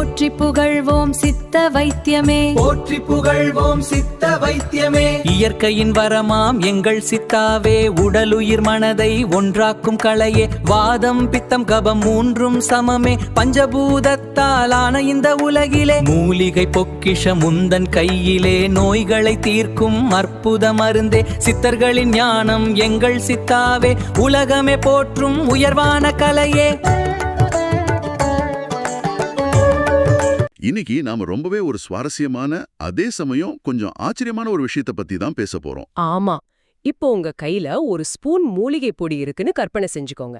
போற்றி புகழ்வோம் சித்த வைத்தியமே, போற்றி புகழ்வோம் சித்த வைத்தியமே. இயற்கையின் வரமாம் எங்கள் சித்தாவே, உடலுயிர் மனதை ஒன்றாக்கும் கலையே, வாதம் பித்தம் கபம் மூன்றும் சமமே, பஞ்சபூதத்தால் ஆன இந்த உலகிலே, மூலிகை பொக்கிஷ முந்தன் கையிலே, நோய்களை தீர்க்கும் அற்புத மருந்தே, சித்தர்களின் ஞானம் எங்கள் சித்தாவே, உலகமே போற்றும் உயர்வான கலையே. இன்னைக்கு நாம ரொம்பவே ஒரு சுவாரஸ்யமான அதே சமயம் கொஞ்சம் ஆச்சரியமான ஒரு விஷயத்தை பத்தி தான் பேச போறோம். ஆமா, இப்போ உங்க கையில ஒரு ஸ்பூன் மூலிகை பொடி இருக்குன்னு கற்பனை செஞ்சுக்கோங்க.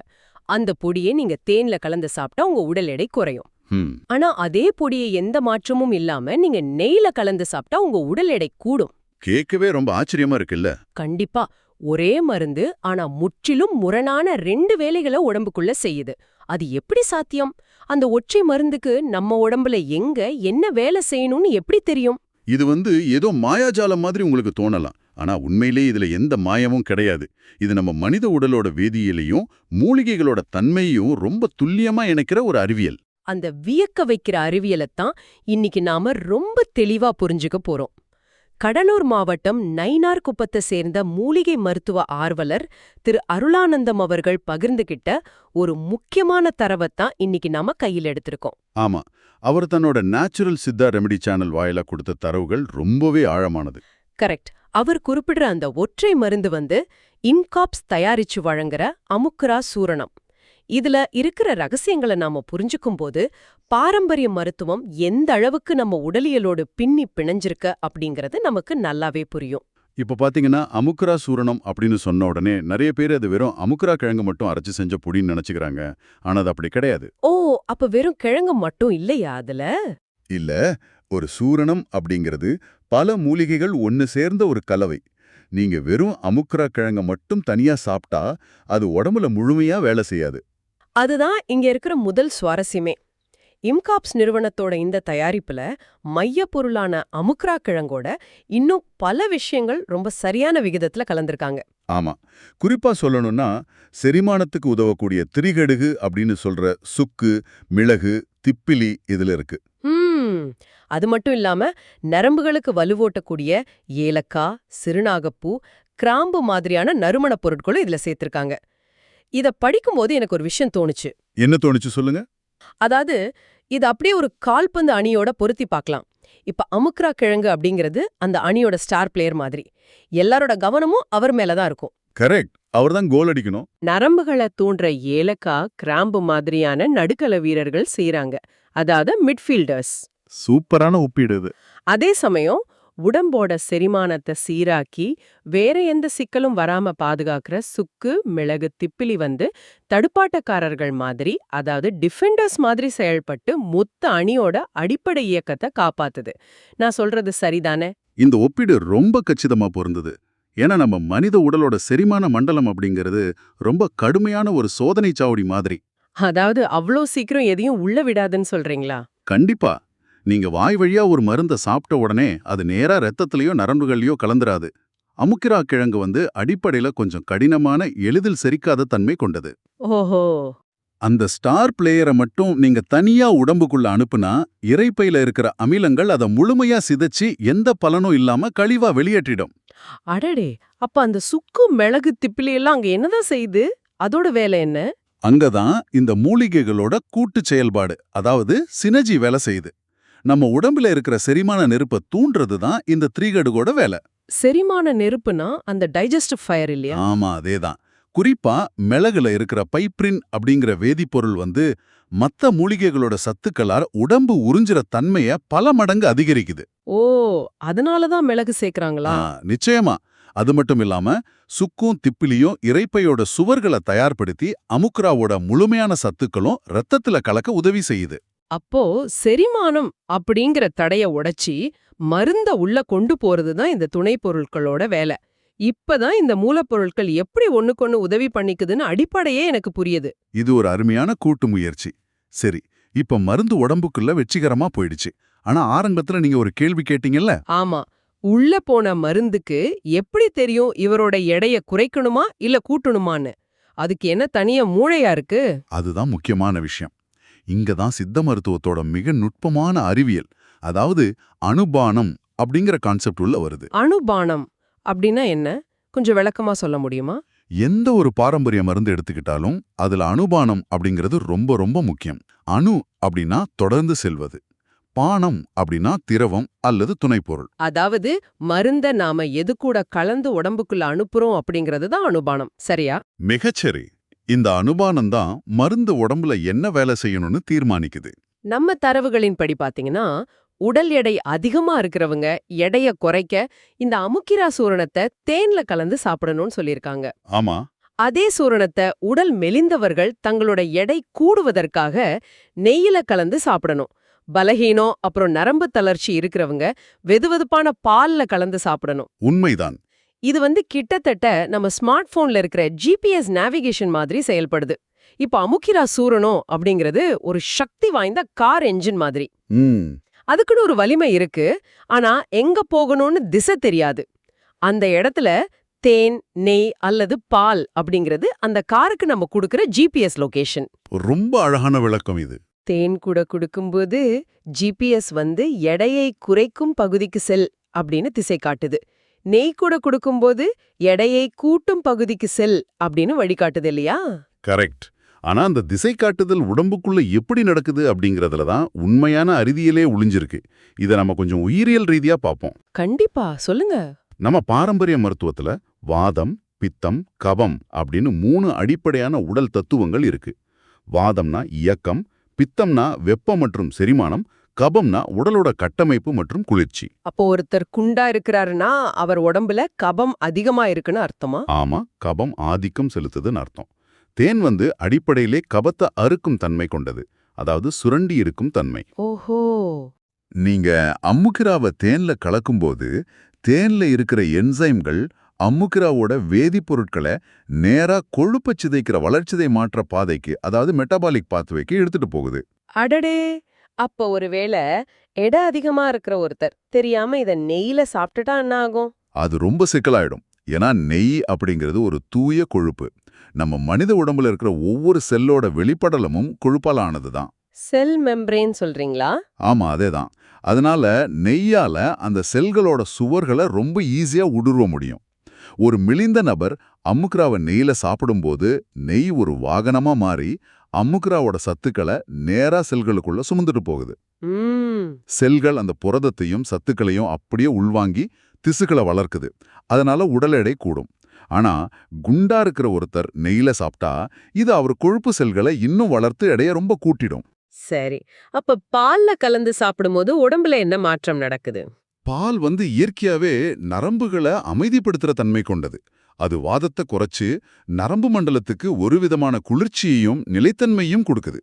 அந்த பொடியை நீங்க தேன்ல கலந்து சாப்பிட்டா உங்க உடல் எடை குறையும். ஆனா அதே பொடியை எந்த மாற்றமும் இல்லாம நீங்க நெய்ல கலந்து சாப்பிட்டா உங்க உடல் எடை கூடும். கேட்கவே ரொம்ப ஆச்சரியமா இருக்குல்ல? கண்டிப்பா. ஒரே மருந்து ஆனா முற்றிலும் முரணான 2 வேலைகளை உடம்புக்குள்ள செய்யுது. அது எப்படி சாத்தியம்? அந்த ஒற்றை மருந்துக்கு நம்ம உடம்புல எங்க என்ன வேலை செய்யணும்னு எப்படி தெரியும்? இது ஏதோ மாயாஜாலம் மாதிரி உங்களுக்கு தோணலாம். ஆனா உண்மையிலேயே இதுல எந்த மாயமும் கிடையாது. இது நம்ம மனித உடலோட வேதியியலையும் மூலிகைகளோட தன்மையையும் ரொம்ப துல்லியமா இணைக்கிற ஒரு அறிவியல். அந்த வியக்க வைக்கிற அறிவியலைத்தான் இன்னைக்கு நாம ரொம்ப தெளிவா புரிஞ்சுக்க போறோம். கடலூர் மாவட்டம் நைனார்குப்பத்தை சேர்ந்த மூலிகை மருத்துவ ஆர்வலர் திரு அருளானந்தம் அவர்கள் பகிர்ந்துகிட்ட ஒரு முக்கியமான தரவைத்தான் இன்னைக்கு நாம கையில் எடுத்திருக்கோம். ஆமா, அவர் தன்னோட நேச்சுரல் சித்தா ரெமெடி சேனல் வாயிலா கொடுத்த தரவுகள் ரொம்பவே ஆழமானது. கரெக்ட். அவர் குறிப்பிடுற அந்த ஒற்றை மருந்து இன்காப்ஸ் தயாரிச்சு வழங்குற அமுக்ரா சூரணம். இதுல இருக்கிற ரகசியங்களை நாம புரிஞ்சுக்கும் போது பாரம்பரிய மருத்துவம் எந்த அளவுக்கு நம்ம உடலியலோடு பின்னி பிணைஞ்சிருக்க அப்படிங்கறது நமக்கு நல்லாவே புரியும். இப்ப பாத்தீங்கன்னா அமுக்ரா சூரணம் அப்படின்னு சொன்ன உடனே நிறைய பேர் அது வெறும் அமுக்ரா கிழங்கு மட்டும் அரைச்சு செஞ்ச பொடின்னு நினைச்சுக்கிறாங்க. ஆனா அது அப்படி கிடையாது. ஓ, அப்ப வெறும் கிழங்கு மட்டும் இல்லையா அதுல? இல்ல, ஒரு சூரணம் அப்படிங்கிறது பல மூலிகைகள் ஒன்னு சேர்ந்த ஒரு கலவை. நீங்க வெறும் அமுக்ரா கிழங்க மட்டும் தனியா சாப்பிட்டா அது உடம்புல முழுமையா வேலை செய்யாது. அதுதான் இங்க இருக்கிற முதல் சுவாரஸ்யமே. இம்காப்ஸ் நிறுவனத்தோட இந்த தயாரிப்புல மைய பொருளான அமுக்ரா கிழங்கோட இன்னும் பல விஷயங்கள் ரொம்ப சரியான விகிதத்துல கலந்திருக்காங்க. ஆமா, குறிப்பா சொல்லணும்னா செரிமானத்துக்கு உதவக்கூடிய திரிகடுகு அப்படின்னு சொல்ற சுக்கு, மிளகு, திப்பிலி இதுல இருக்கு. அது மட்டும் இல்லாம நரம்புகளுக்கு வலுவோட்டக்கூடிய ஏலக்காய், சிறுநாகப்பூ, கிராம்பு மாதிரியான நறுமணப் பொருட்களும் இதுல சேர்த்திருக்காங்க. இத படிக்கும்போது எனக்கு ஒரு விஷயம் தோணுச்சு. என்ன தோணுச்சு சொல்லுங்க? அதாவது இது அப்படியே ஒரு கால்பந்து அணியோட பொருத்தி பார்க்கலாம். இப்ப அமுக்ரா கிழங்கு அப்படிங்கிறது அந்த அணியோட ஸ்டார் பிளேயர் மாதிரி. எல்லாரோட கவனமும் அவர் மேலதான் இருக்கும். கரெக்ட், அவர்தான் கோல் அடிக்கணும். நரம்புகளை தூண்டுற ஏலக்காய், கிராம்பு மாதிரியான நடுக்கல வீரர்கள் செய்யறாங்க, அதாவது மிட்ஃபீல்டர்ஸ். சூப்பரான ஒப்பீடு இது. அதே சமயம் உடம்போட செரிமானத்தை சீராக்கி வேற எந்த சிக்கலும் வராம பாதுகாக்கிற சுக்கு, மிளகு, திப்பிலி தடுப்பாட்டக்காரர்கள் மாதிரி, அதாவது டிஃபெண்டர்ஸ் மாதிரி செயல்பட்டு மொத்த அணியோட அடிப்படை இயக்கத்தை காப்பாத்துது. நான் சொல்றது சரிதானே? இந்த ஒப்பீடு ரொம்ப கச்சிதமா பொருந்தது. ஏன்னா நம்ம மனித உடலோட செரிமான மண்டலம் அப்படிங்கிறது ரொம்ப கடுமையான ஒரு சோதனை சாவடி மாதிரி. அதாவது அவ்வளோ சீக்கிரம் எதையும் உள்ள விடாதுன்னு சொல்றீங்களா? கண்டிப்பா. நீங்க வாய் வழியா ஒரு மருந்தை சாப்பிட்ட உடனே அது நேரா ரத்தத்திலயோ நரம்புகள்லயோ கலந்துராது. அமுக்கிரா கிழங்கு அடிப்படையில கொஞ்சம் கடினமான, எளிதில் செரிக்காத தன்மை கொண்டது. ஓஹோ. அந்த ஸ்டார் பிளேயரை மட்டும் நீங்க தனியா உடம்புக்குள்ள அனுப்புனா இரைப்பையில இருக்கிற அமிலங்கள் அதை முழுமையா சிதைச்சு எந்த பலனும் இல்லாம கழிவா வெளியேற்றிடும். அடடே, அப்ப அந்த சுக்கு, மிளகு, திப்பிலி எல்லாம் அங்க என்னதான் செய்யுது? அதோட வேலை என்ன? அங்கதான் இந்த மூலிகைகளோட கூட்டு செயல்பாடு, அதாவது சினர்ஜி வேலை செய்யுது. நம்ம உடம்புல இருக்கிற செரிமான நெருப்பை தூண்டுறது தான் இந்த திரிகடுகோட வேலை. செரிமான நெருப்புனா அந்த டைஜஸ்டிவ் ஃபயர் இல்லையா? ஆமா, அதேதான். குறிப்பா மிளகுல இருக்கிற பைப்ரின் அப்படிங்கிற வேதிப்பொருள் மத்த மூலிகைகளோட சத்துக்களால் உடம்பு உறிஞ்சுற தன்மைய பல மடங்கு அதிகரிக்குது. ஓ, அதனாலதான் மிளகு சேர்க்கறாங்களா? நிச்சயமா. அது மட்டும் இல்லாம சுக்கும் திப்பிலியும் இரைப்பையோட சுவர்களை தயார்படுத்தி அமுக்ராவோட முழுமையான சத்துக்களும் ரத்தத்துல கலக்க உதவி செய்யுது. அப்போ செரிமானம் அப்படிங்கிற தடைய உடைச்சி மருந்த உள்ள கொண்டு போறதுதான் இந்த துணை பொருட்களோட வேலை. இப்பதான் இந்த மூலப்பொருட்கள் எப்படி ஒண்ணுக்கொன்னு உதவி பண்ணிக்குதுன்னு அடிப்படையே எனக்கு புரியுது. இது ஒரு அருமையான கூட்டு முயற்சி. சரி, இப்ப மருந்து உடம்புக்குள்ள வெற்றிகரமா போயிடுச்சு. ஆனா ஆரம்பத்துல நீங்க ஒரு கேள்வி கேட்டீங்கல்ல? ஆமா, உள்ள போன மருந்துக்கு எப்படி தெரியும் இவரோட எடைய குறைக்கணுமா இல்ல கூட்டணுமான்னு? அதுக்கு என்ன தனியா மூளையா இருக்கு? அதுதான் முக்கியமான விஷயம். இங்க தான் சித்த மருத்துவத்தோட மிக நுட்பமான அறிவியல், அதாவது அனுபானம் அப்படிங்கிற கான்செப்ட் உள்ள வருது. அணுபானம் அப்படின்னா என்ன? கொஞ்சம் விளக்கமா சொல்ல முடியுமா? எந்த ஒரு பாரம்பரிய மருந்து எடுத்துக்கிட்டாலும் அதுல அனுபானம் அப்படிங்கிறது ரொம்ப ரொம்ப முக்கியம். அணு அப்படின்னா தொடர்ந்து செல்வது, பானம் அப்படின்னா திரவம் அல்லது துணைப்பொருள். அதாவது மருந்த நாம எது கூட கலந்து உடம்புக்குள்ள அனுப்புறோம் அப்படிங்கிறது தான் அனுபானம், சரியா? மிகச்சரி. இந்த அனுபானம் தான் மருந்து உடம்புல என்ன வேலை செய்யணும்னு தீர்மானிக்குது. நம்ம தரவுகளின்படி பாத்தீங்கன்னா, உடல் எடை அதிகமா இருக்கிறவங்க எடைய குறைக்க இந்த அமுக்கிரா சூரணத்தை தேன்ல கலந்து சாப்பிடணும்னு சொல்லியிருக்காங்க. ஆமா, அதே சூரணத்தை உடல் மெலிந்தவர்கள் தங்களோட எடை கூடுவதற்காக நெய்யில கலந்து சாப்பிடணும். பலகீனம் அப்புறம் நரம்பு தளர்ச்சி இருக்கிறவங்க வெதுவெதுப்பான பால்ல கலந்து சாப்பிடணும். உண்மைதான். இது கிட்டத்தட்ட நம்ம ஸ்மார்ட் போன்ல இருக்கிற ஜிபிஎஸ் நேவிகேஷன் மாதிரி செயல்படுது. இப்ப அமுக்கிரா சூரணம் அப்படிங்கிறது ஒரு சக்தி வாய்ந்த கார் என்ஜின் மாதிரி. அதுக்குன்னு ஒரு வலிமை இருக்கு, ஆனா எங்க போகணும்னு திசை தெரியாது. அந்த இடத்துல தேன், நெய் அல்லது பால் அப்படிங்கிறது அந்த காருக்கு நம்ம கொடுக்கிற ஜிபிஎஸ் லொகேஷன். ரொம்ப அழகான விளக்கம் இது. தேன் கூட கொடுக்கும்போது ஜிபிஎஸ் எடையை குறைக்கும் பகுதிக்கு செல் அப்படின்னு திசை காட்டுது. நெய் கூட கொடுக்கும்போது எடையை கூட்டும் பகுதிக்கு செல் அப்படின்னு வழிகாட்டுது இல்லையா? கரெக்ட். ஆனா அந்த திசை காட்டுதல் உடம்புக்குள்ள எப்படி நடக்குது அப்படிங்கறதுல தான் உண்மையான அறிவியலே ஒளிஞ்சிருக்கு. இதை நம்ம கொஞ்சம் உயிரியல் ரீதியா பார்ப்போம். கண்டிப்பா, சொல்லுங்க. நம்ம பாரம்பரிய மருத்துவத்துல வாதம், பித்தம், கபம் அப்படின்னு 3 அடிப்படையான உடல் தத்துவங்கள் இருக்கு. வாதம்னா இயக்கம், பித்தம்னா வெப்பம் மற்றும் செரிமானம், கபம்னா உடலோட கட்டமைப்பு மற்றும் குளிர்ச்சி. அப்போ ஒருத்தர் குண்டா இருக்கிறாருன்னா அவர் உடம்புல கபம் அதிகமா இருக்குன்னு அர்த்தமா? ஆமா, கபம் ஆதிக்கம் செலுத்துதுன்னு அர்த்தம். தேன் அடிப்படையிலே கபத்தை அறுக்கும் தன்மை கொண்டது, அதாவது சுரண்டி இருக்கும் தன்மை. ஓஹோ. நீங்க அம்முக்கிராவை தேன்ல கலக்கும்போது தேன்ல இருக்கிற என்சைம்கள் அம்முக்கிராவோட வேதிப்பொருட்களை நேரா கொழுப்பை சிதைக்கிற வளர்ச்சிதை மாற்ற பாதைக்கு, அதாவது மெட்டபாலிக் பாத்வேக்கு எடுத்துட்டு போகுது. அடடே, அப்ப ஒருவேளை எடை அதிகமா இருக்கிற ஒருத்தர் தெரியாம இத நெய்யில சாப்பிட்டுட்டா என்ன ஆகும்? அது ரொம்ப சிக்கலாயிடும். ஏன்னா நெய் அப்படிங்கிறது ஒரு தூய கொழுப்பு. நம்ம மனித உடம்புல இருக்கிற ஒவ்வொரு செல்லோட வெளிப்படலமும் கொழுப்பால் ஆனதுதான். செல் மெம்பரேன் சொல்றீங்களா? ஆமா, அதேதான். அதனால நெய்யால அந்த செல்களோட சுவர்களை ரொம்ப ஈஸியா ஊடுருவ முடியும். ஒரு மெலிந்த நபர் அம்முக்கிராவை நெய்யில சாப்பிடும்போது நெய் ஒரு வாகனமா மாறி அம்முக்கிராவோட சத்துக்களை நேரா செல்களுக்குள்ள சுமந்துட்டு போகுது. செல்கள் அந்த புரதத்தையும் சத்துக்களையும் அப்படியே உள்வாங்கி திசுக்களை வளர்க்குது. அதனால உடல் எடை கூடும். ஆனா குண்டா இருக்கிற ஒருத்தர் நெய்யில சாப்பிட்டா இது அவர் கொழுப்பு செல்களை இன்னும் வளர்த்து எடைய ரொம்ப கூட்டிடும். சரி, அப்ப பால்ல கலந்து சாப்பிடும்போது உடம்புல என்ன மாற்றம் நடக்குது? பால் இயற்கையாவே நரம்புகளை அமைதிப்படுத்துற தன்மை கொண்டது. அது வாதத்தை குறைச்சு நரம்பு மண்டலத்துக்கு ஒரு விதமான குளிர்ச்சியையும் நிலைத்தன்மையும் கொடுக்குது.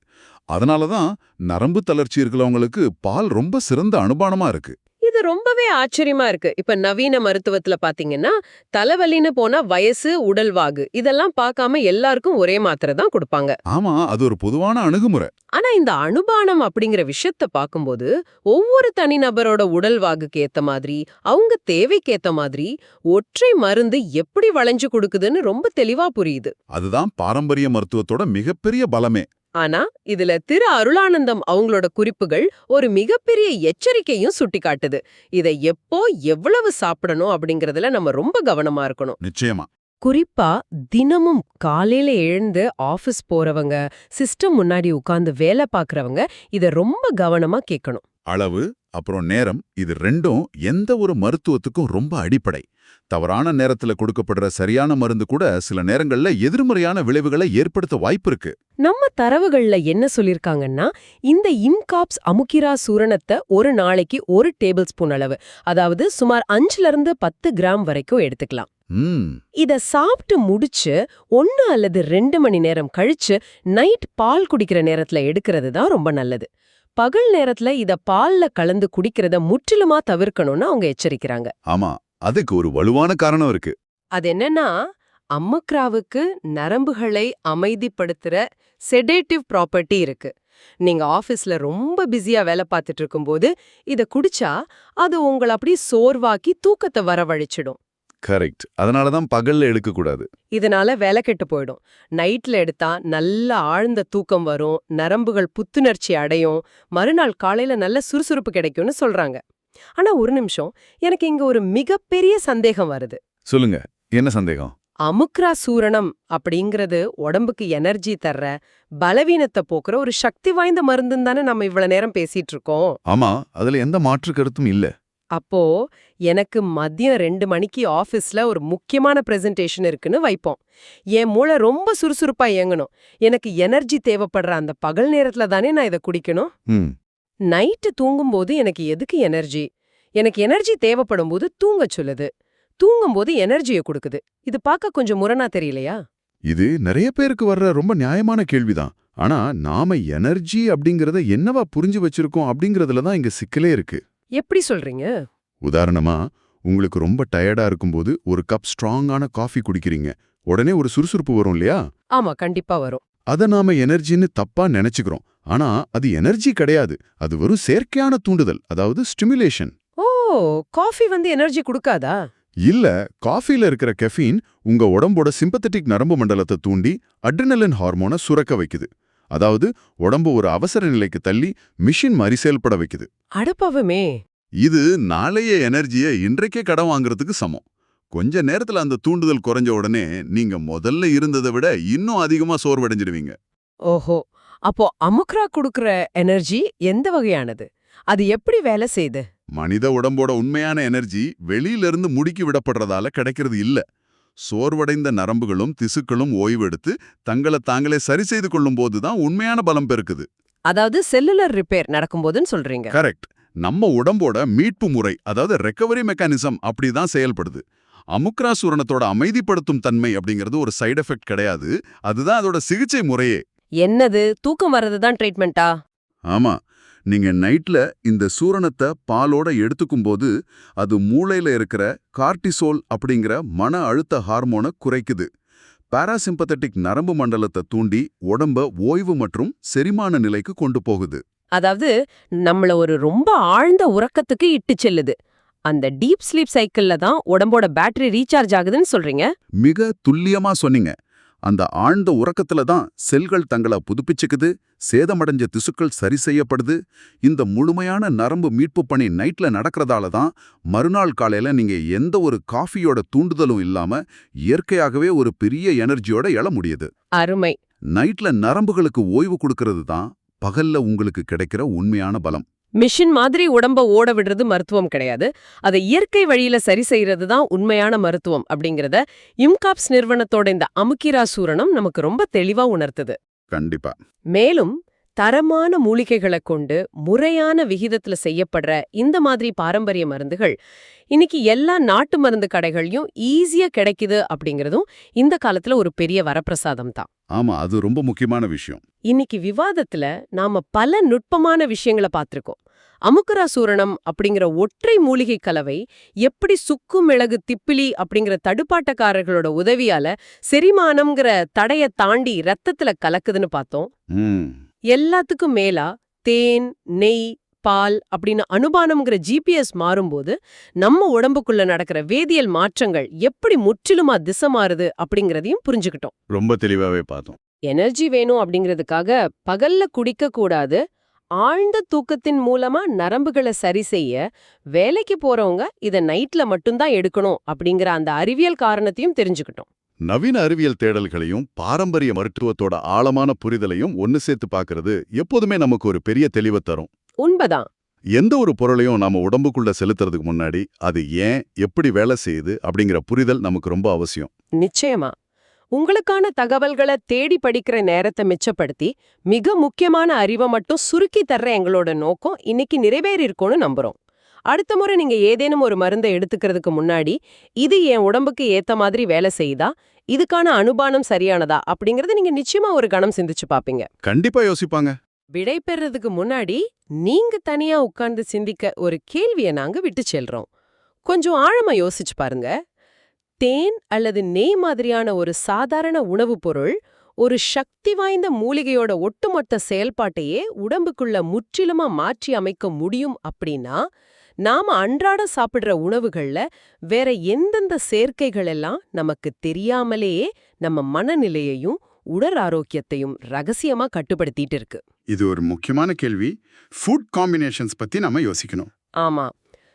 அதனாலதான் நரம்பு தளர்ச்சி இருக்கிறவங்களுக்கு பால் ரொம்ப சிறந்த அனுபானமா இருக்கு. இது ரொம்பவே ஆச்சரியமா இருக்கு. இப்ப நவீன மருத்துவத்துல பாத்தீங்கன்னா தலைவலின்னு போனா வயசு, உடல்வாகு இதெல்லாம் பார்க்காம எல்லாருக்கும் ஒரே மாத்திரை தான் கொடுப்பாங்க. ஆமா, அது ஒரு பொதுவான அணுகுமுறை. ஆனா இந்த அனுபானம் அப்படிங்கிற விஷயத்த பார்க்கும்போது ஒவ்வொரு தனிநபரோட உடல்வாகுக்கு ஏத்த மாதிரி, அவங்க தேவைக்கு ஏத்த மாதிரி ஒற்றை மருந்து எப்படி வளைஞ்சு கொடுக்குதுன்னு ரொம்ப தெளிவா புரியுது. அதுதான் பாரம்பரிய மருத்துவத்தோட மிகப்பெரிய பலமே. ஆனா இதுல திரு அருளானந்தம் அவங்களோட குறிப்புகள் ஒரு மிகப்பெரிய எச்சரிக்கையும் சுட்டிக்காட்டுது. இதை எப்போ எவ்வளவு சாப்பிடணும் அப்படிங்கறதுல நம்ம ரொம்ப கவனமா இருக்கணும். நிச்சயமா. குறிப்பா தினமும் காலையில எழுந்து ஆபீஸ் போறவங்க, சிஸ்டம் முன்னாடி உட்கார்ந்து வேலை பார்க்கறவங்க இத ரொம்ப கவனமா கேட்கணும். அளவு அப்புறம் நேரம், இது ரெண்டும் எந்த ஒரு மருத்துவத்துக்கும் ரொம்ப அடிப்படை. தவறான நேரத்துல கொடுக்கப்படுற சரியான மருந்து கூட சில நேரங்கள்ல எதிர்மறையான விளைவுகளை ஏற்படுத்த வாய்ப்பு இருக்கு. நம்ம தரவுகள்ல என்ன சொல்லிருக்காங்கன்னா, இந்த இன்காப்ஸ் அமுக்கிரா சூரணத்தை ஒரு நாளைக்கு 1 டேபிள் ஸ்பூன் அளவு, அதாவது சுமார் 5 to 10 கிராம் வரைக்கும் எடுத்துக்கலாம். இத சாப்பிட்டு முடிச்சு 1 அல்லது 2 மணி நேரம் கழிச்சு நைட் பால் குடிக்கிற நேரத்துல எடுக்கிறது தான் ரொம்ப நல்லது. பகல் நேரத்துல இத பால்ல கலந்து குடிக்கிறத முற்றிலுமா தவிர்க்கணும்னு அவங்க எச்சரிக்கிறாங்க. ஆமா, அதுக்கு ஒரு வலுவான காரணம் இருக்கு. அது என்னன்னா, அம்முக்கிராவுக்கு நரம்புகளை அமைதிப்படுத்துற செடேட்டிவ் ப்ராப்பர்ட்டி இருக்கு. நீங்க ஆபீஸ்ல ரொம்ப பிஸியா வேலை பார்த்துட்டு இருக்கும்போது இத குடிச்சா அது உங்களை அப்படியே சோர்வாக்கி தூக்கத்தை வரவழைச்சிடும். கரெக்ட். அதனால தான் பகல்ல எடுக்கக்கூடாது. இதனால வேலை கெட்டு போயிடும். நைட்ல எடுத்தா நல்ல ஆழ்ந்த தூக்கம் வரும், நரம்புகள் புத்துணர்ச்சி அடையும், மறுநாள் காலையில நல்ல சுறுசுறுப்பு கிடைக்கும்னு சொல்றாங்க. ஆனா ஒரு நிமிஷம், எனக்கு இங்க ஒரு மிகப்பெரிய சந்தேகம் வருது. சொல்லுங்க, என்ன சந்தேகம்? அமுக்ரா சூரணம் அப்படிங்கிறது உடம்புக்கு எனர்ஜி தர்ற, பலவீனத்தை போக்குற ஒரு சக்தி வாய்ந்த மருந்துன்னு தானே நம்ம இவ்வளவு நேரம் பேசிட்டு இருக்கோம். ஆமா, அதுல எந்த மாற்று கருத்தும் இல்ல. அப்போ எனக்கு மதியம் 2 மணிக்கு ஆபீஸ்ல ஒரு முக்கியமான பிரசன்டேஷன் இருக்குன்னு வைப்போம். என் மூளை ரொம்ப சுறுசுறுப்பா இயங்கணும். எனக்கு எனர்ஜி தேவைப்படுற அந்த பகல் நேரத்துல தானே நான் இதை குடிக்கணும். ம் நைட்டு தூங்கும்போது எனக்கு எதுக்கு எனர்ஜி? எனக்கு எனர்ஜி தேவைப்படும் போது தூங்க சொல்லுது, தூங்கும்போது எனர்ஜியை கொடுக்குது. இது பார்க்க கொஞ்சம் முரணா தெரியலையா? இது நிறைய பேருக்கு வர்ற ரொம்ப நியாயமான கேள்விதான். ஆனா நாம எனர்ஜி அப்படிங்கறத என்னவா புரிஞ்சு வச்சிருக்கோம் அப்படிங்கறதுல தான் இங்க சிக்கலே இருக்கு. எப்படி சொல்றீங்க? உதாரணமா, உங்களுக்கு ரொம்ப டயர்டா இருக்கும்போது ஒரு கப் ஸ்ட்ராங்கான காஃபி குடிக்கிறீங்க. உடனே ஒரு சுறுசுறுப்பு வரும் இல்லையா? ஆமா, கண்டிப்பா வரும். அத நாம எனர்ஜின்னு தப்பா நினைச்சுக்கிறோம். ஆனா அது எனர்ஜி கிடையாது. அது வெறும் செயற்கையான தூண்டுதல், அதாவது ஸ்டிமுலேஷன். ஓ, காஃபி எனர்ஜி கொடுக்காதா? இல்ல, காஃபில இருக்கிற கெஃபீன் உங்க உடம்போட சிம்பத்தட்டிக் நரம்பு மண்டலத்தை தூண்டி அட்ரினலின் ஹார்மோனை சுரக்க வைக்குது. அதாவது உடம்பு ஒரு அவசர நிலைக்கு தள்ளி மிஷின் மாதிரி செயல்பட வைக்குது. அடப்பாவமே! இது நாளைய எனர்ஜியை இன்றைக்கே கடன் வாங்குறதுக்கு சமம். கொஞ்ச நேரத்துல அந்த தூண்டுதல் குறைஞ்ச உடனே நீங்க முதல்ல இருந்ததை விட இன்னும் அதிகமா சோர்வடைஞ்சிடுவீங்க. ஓஹோ, அப்போ அமுக்ரா கொடுக்கற எனர்ஜி எந்த வகையானது? அது எப்படி வேலை செய்யுது? மனித உடம்போட உண்மையான எனர்ஜி வெளியிலிருந்து முடுக்கி விடப்படுறதால கிடைக்கிறது இல்ல. சோர்வடைந்த நரம்புகளும் திசுக்களும் ஓய்வெடுத்து தங்களை தாங்களே சரி செய்து கொள்ளும் போதுதான் உண்மையான பலம் பெருக்குது. அதாவது செல்லுலர் ரிப்பேர் நடக்கும்போதுன்னு சொல்றீங்க. கரெக்ட். நம்ம உடம்போட மீட்பு முறை, அதாவது ரெக்கவரி மெக்கானிசம் அப்படிதான் செயல்படுது. அமுக்ரா சூரணத்தோட அமைதிப்படுத்தும் தன்மை அப்படிங்கிறது ஒரு சைடு எஃபெக்ட் கிடையாது. அதுதான் அதோட சிகிச்சை முறையே. என்னது, தூக்கம் வர்றதுதான் ட்ரீட்மெண்டா? ஆமா, நீங்க நைட்ல இந்த சூரணத்தை பாலோட எடுத்துக்கும்போது அது மூளையில இருக்கிற கார்டிசோல் அப்படிங்கிற மன அழுத்த ஹார்மோனை குறைக்குது. பாராசிம்பத்தட்டிக் நரம்பு மண்டலத்தை தூண்டி உடம்ப ஓய்வு மற்றும் செரிமான நிலைக்கு கொண்டு போகுது. அதாவது நம்மள ஒரு ரொம்ப ஆழ்ந்த உறக்கத்துக்கு இட்டு செல்லுது. அந்த டீப் ஸ்லீப் சைக்கிள்ல தான் உடம்போட பேட்டரி ரீசார்ஜ் ஆகுதுன்னு சொல்றீங்க. மிக துல்லியமா சொன்னீங்க. அந்த ஆழ்ந்த உறக்கத்துல தான் செல்கள் தங்களை புதுப்பிச்சுக்குது, சேதமடைஞ்ச திசுக்கள் சரி செய்யப்படுது. இந்த முழுமையான நரம்பு மீட்பு பணி நைட்ல நடக்கிறதால தான் மறுநாள் காலையில நீங்க எந்த ஒரு காஃபியோட தூண்டுதலும் இல்லாம இயற்கையாகவே ஒரு பெரிய எனர்ஜியோட எழ முடியுது. அருமை. நைட்ல நரம்புகளுக்கு ஓய்வு கொடுக்கறது தான் பகல்ல உங்களுக்கு கிடைக்கிற உண்மையான பலம். மிஷின் மாதிரி உடம்ப ஓட விடுறது மருத்துவம் கிடையாது. அதை இயற்கை வழியில சரி செய்யறது தான் உண்மையான மருத்துவம் அப்படிங்கறத இம்காப்ஸ் நிறுவனத்தோட இந்த அமுக்கிரா சூரணம் நமக்கு ரொம்ப தெளிவா உணர்த்துது. கண்டிப்பா. மேலும் தரமான மூலிகைகளை கொண்டு முறையான விகிதத்துல செய்யப்படுற இந்த மாதிரி பாரம்பரிய மருந்துகள் இன்னைக்கு எல்லா நாட்டு மருந்து கடைகள்லயும் ஈஸியா கிடைக்குது அப்படிங்கறதும் இந்த காலத்துல ஒரு பெரிய வரப்பிரசாதம் தான். ஆமா, அது ரொம்ப முக்கியமான விஷயம். இன்னைக்கு விவாதத்துல நாம பல நுட்பமான விஷயங்களை பார்த்திருக்கோம். அமுக்கரா சூரணம் அப்படிங்கிற ஒற்றை மூலிகை கலவை எப்படி சுக்கு மிளகு திப்பிலி அப்படிங்கிற தடுப்பாட்டக்காரர்களோட உதவியால செரிமானம்ங்கிற தடைய தாண்டி ரத்தத்துல கலக்குதுன்னு பார்த்தோம். எல்லாத்துக்கும் மேலா தேன், நெய், பால் அப்படின்னு அனுபானம்ங்கிற ஜிபிஎஸ் மாறும்போது நம்ம உடம்புக்குள்ள நடக்கிற வேதியியல் மாற்றங்கள் எப்படி முற்றிலுமா திசை மாறுது அப்படிங்கறதையும் புரிஞ்சுக்கிட்டோம். ரொம்ப தெளிவாவே பார்த்தோம். எனர்ஜி வேணும் அப்படிங்கிறதுக்காக பகல்ல குடிக்க கூடாது, ஆழ்ந்த தூக்கத்தின் மூலமா நரம்புகளை சரி செய்ய வேலைக்கு போறவங்க இத நைட்ல மட்டும்தான் எடுக்கணும் அப்படிங்கிற அந்த அறிவியல் காரணத்தையும் தெரிஞ்சுக்கிட்டோம். நவீன அறிவியல் தேடல்களையும் பாரம்பரிய மருத்துவத்தோட ஆழமான புரிதலையும் ஒன்னு சேர்த்து பார்க்கறது எப்போதுமே நமக்கு ஒரு பெரிய தெளிவை தரும். உண்மைதான். எந்த ஒரு பொருளையும் நாம உடம்புக்குள்ள செலுத்துறதுக்கு முன்னாடி அது ஏன் எப்படி வேலை செய்யுது அப்படிங்கிற புரிதல் நமக்கு ரொம்ப அவசியம். நிச்சயமா. உங்களுக்கான தகவல்களை தேடி படிக்கிற நேரத்தை மிச்சப்படுத்தி மிக முக்கியமான அறிவை மட்டும் சுருக்கி தர்ற எங்களோட நோக்கம் இன்னைக்கு நிறைவேறியிருக்கும்னு நம்புறோம். அடுத்த முறை நீங்க ஏதேனும் ஒரு மருந்தை எடுத்துக்கிறதுக்கு முன்னாடி இது என் உடம்புக்கு ஏத்த மாதிரி வேலை செய்யுதா, இதுக்கான அனுபானம் சரியானதா அப்படிங்கறது நீங்க நிச்சயமா ஒரு கணம் சிந்திச்சு பாப்பீங்க. கண்டிப்பா யோசிப்பாங்க. விடை பெறதுக்கு முன்னாடி நீங்க தனியா உட்கார்ந்து சிந்திக்க ஒரு கேள்வியை நாங்க விட்டு செல்றோம். கொஞ்சம் ஆழமா யோசிச்சு பாருங்க. தேன் அல்லது நெய் மாதிரியான ஒரு சாதாரண உணவுப் பொருள் ஒரு சக்தி வாய்ந்த மூலிகையோட ஒட்டுமொத்த செயல்பாட்டையே உடம்புக்குள்ள முற்றிலுமா மாற்றி அமைக்க முடியும் அப்படின்னா நாம அன்றாட சாப்பிடுற உணவுகள்ல வேற எந்தெந்த சேர்க்கைகள் எல்லாம் நமக்கு தெரியாமலேயே நம்ம மனநிலையையும் உடல் ஆரோக்கியத்தையும் ரகசியமா கட்டுப்படுத்திட்டு இருக்கு? இது ஒரு முக்கியமான கேள்வி. ஃபுட் காம்பினேஷன்ஸ் பத்தி நாம யோசிக்கணும். ஆமா,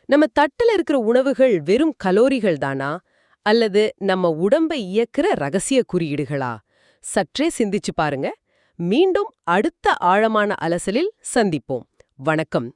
நம்ம தட்டுல இருக்கிற உணவுகள் வெறும் கலோரிகள் தானா, அல்லது நம்ம உடம்பை இயக்குற ரகசிய குறியீடுகளா? சற்றே சிந்திச்சு பாருங்க. மீண்டும் அடுத்த ஆழமான அலசலில் சந்திப்போம். வணக்கம்.